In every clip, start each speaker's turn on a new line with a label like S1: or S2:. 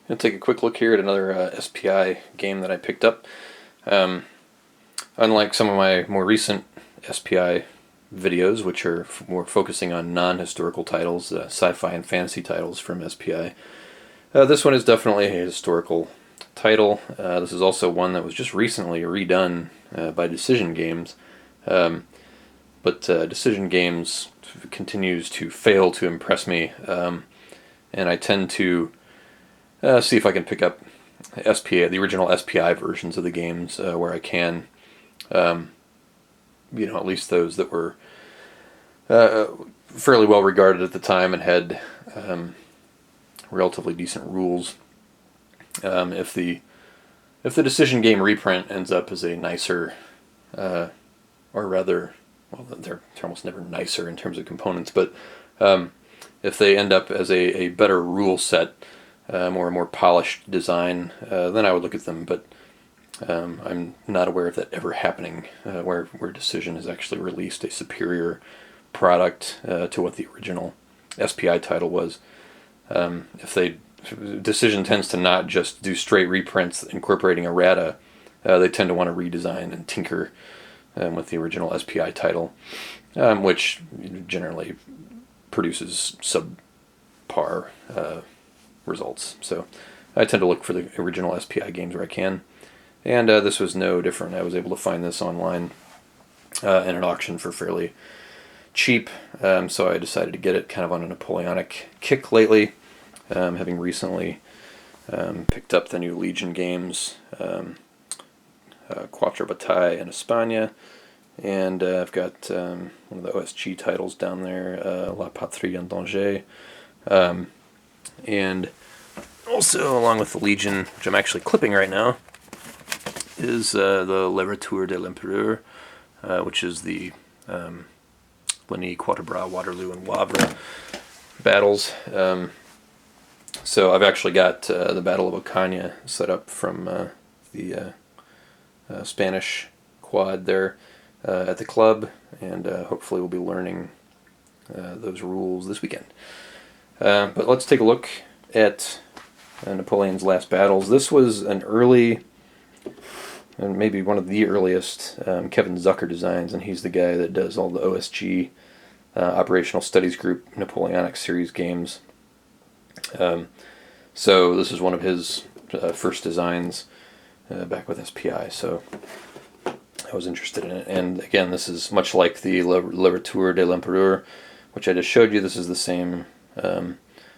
S1: I'll take a quick look here at another SPI game that I picked up. Um, Unlike some of my more recent SPI videos, which are more focusing on non-historical titles, sci-fi and fantasy titles from SPI, this one is definitely a historical title. This is also one that was just recently redone by Decision Games, but Decision Games continues to fail to impress me, and I tend to see if I can pick up the original SPI versions of the games where I can. At least those that were fairly well regarded at the time and had relatively decent rules. If the Decision Game reprint ends up as a nicer, or rather, well, they're almost never nicer in terms of components, but if they end up as a better rule set, or a more polished design, then I would look at them. But I'm not aware of that ever happening, where Decision has actually released a superior product to what the original SPI title was. Decision tends to not just do straight reprints incorporating errata. They tend to want to redesign and tinker with the original SPI title, which generally produces subpar results. So I tend to look for the original SPI games where I can. And this was no different. I was able to find this online in an auction for fairly cheap, so I decided to get it kind of on a Napoleonic kick lately, having recently picked up the new Legion games, Quatre Bataille and Espagne, and I've got one of the OSG titles down there, La Patrie en Danger, and also along with the Legion, which I'm actually clipping right now, is the Le Retour de l'Empereur, which is the Ligny, Quatre Bras, Waterloo, and Wavre battles. So I've actually got the Battle of Ocaña set up from the Spanish quad there at the club, and hopefully we'll be learning those rules this weekend. But let's take a look at Napoleon's last battles. This was an early, and maybe one of the earliest, Kevin Zucker designs, and he's the guy that does all the OSG, Operational Studies Group, Napoleonic series games. So this is one of his first designs back with SPI, so I was interested in it. And again, this is much like the Le Retour de l'Empereur, which I just showed you. This is the same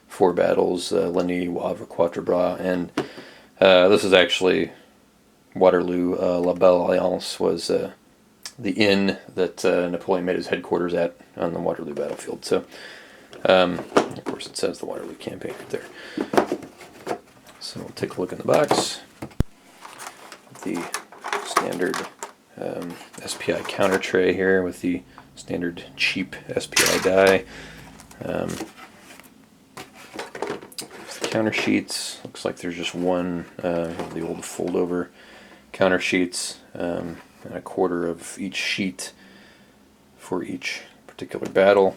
S1: four battles, Ligny, Wavre, Quatre Bras, and this is actually Waterloo. La Belle Alliance was the inn that Napoleon made his headquarters at on the Waterloo battlefield. So, of course, it says the Waterloo campaign right there. So we'll take a look in the box. The standard SPI counter tray here with the standard cheap SPI die. Counter sheets. Looks like there's just one of the old fold-over counter sheets, and a quarter of each sheet for each particular battle.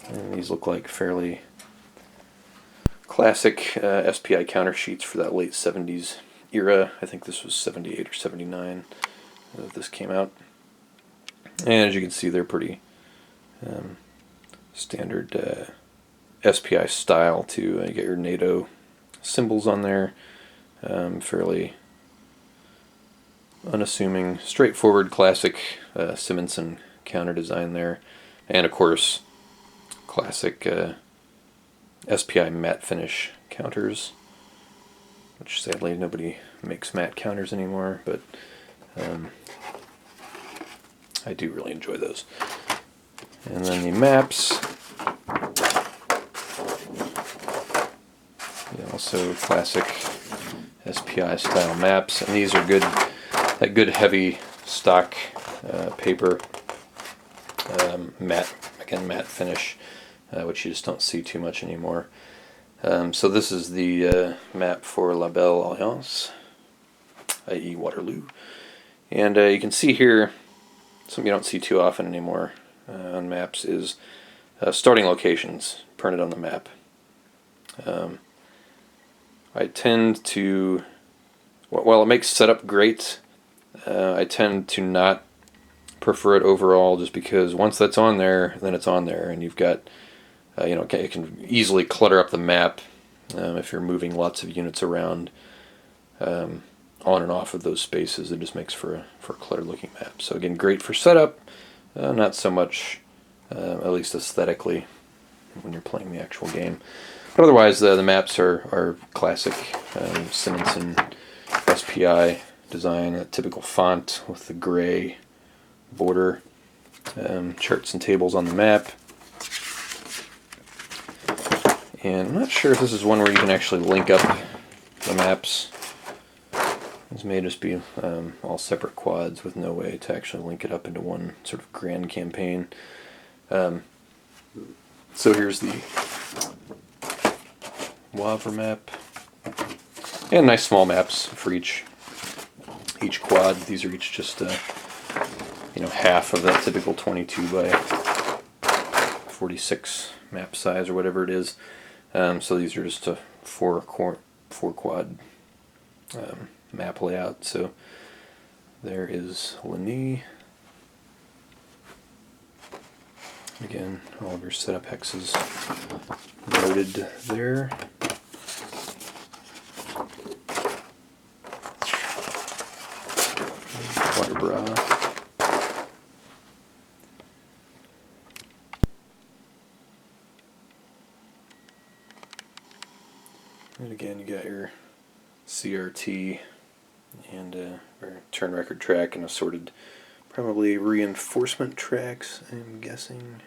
S1: And these look like fairly classic SPI counter sheets for that late 70s era. I think this was 78 or 79 that this came out. And as you can see, they're pretty standard SPI style too. You get your NATO symbols on there, fairly unassuming, straightforward, classic Simonson counter design there, and of course classic SPI matte finish counters, which sadly nobody makes matte counters anymore, but I do really enjoy those. And then the maps. Also classic SPI style maps, and these are good, that good heavy stock paper, matte finish, which you just don't see too much anymore. So this is the map for La Belle Alliance, i.e. Waterloo, and you can see here, something you don't see too often anymore on maps is starting locations printed on the map. I tend to, while it makes setup great, I tend to not prefer it overall, just because once that's on there, then it's on there, and you've got, it can easily clutter up the map if you're moving lots of units around on and off of those spaces. It just makes for a cluttered looking map. So again, great for setup, not so much, at least aesthetically, when you're playing the actual game. But otherwise, the maps are classic Simonson SPI design, a typical font with the gray border, charts and tables on the map. And I'm not sure if this is one where you can actually link up the maps. This may just be all separate quads with no way to actually link it up into one sort of grand campaign. So here's the Wavre map, and nice small maps for each quad. These are each just half of that typical 22 by 46 map size or whatever it is. So these are just a four quad map layout. So there is Ligny. Again, all of your setup hexes noted there. Waterbra. And again, you got your CRT and or turn record track and assorted, probably reinforcement tracks, I'm guessing.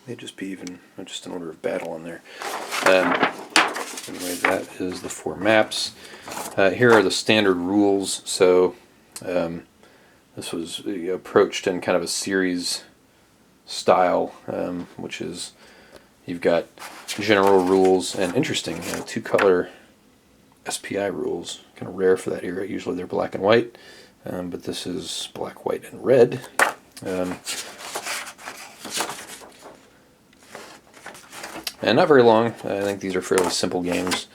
S1: May just be even just an order of battle on there. Anyway, that is the 4 maps. Here are the standard rules. So this was approached in kind of a series style, which is you've got general rules and interesting 2-color SPI rules. Kind of rare for that era. Usually they're black and white, but this is black, white, and red. And not very long. I think these are fairly simple games.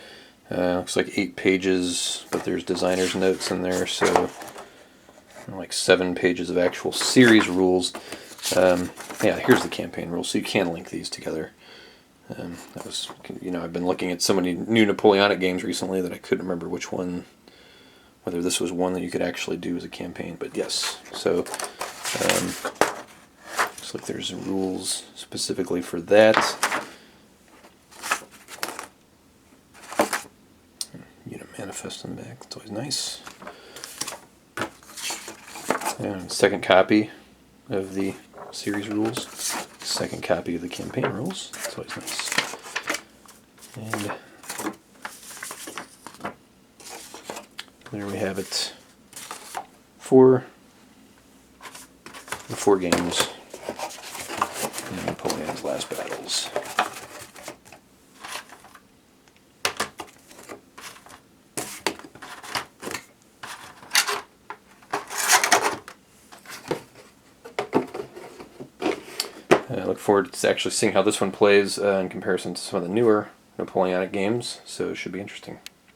S1: Looks like 8 pages, but there's designer's notes in there, so like 7 pages of actual series rules. Yeah, here's the campaign rules, so you can link these together. That was, I've been looking at so many new Napoleonic games recently that I couldn't remember which one, whether this was one that you could actually do as a campaign, but yes. So looks like there's rules specifically for that. Manifest in the back, that's always nice. And second copy of the series rules, second copy of the campaign rules, that's always nice. And there we have it for the 4 games in Napoleon's Last Battles. I look forward to actually seeing how this one plays in comparison to some of the newer Napoleonic games, so it should be interesting.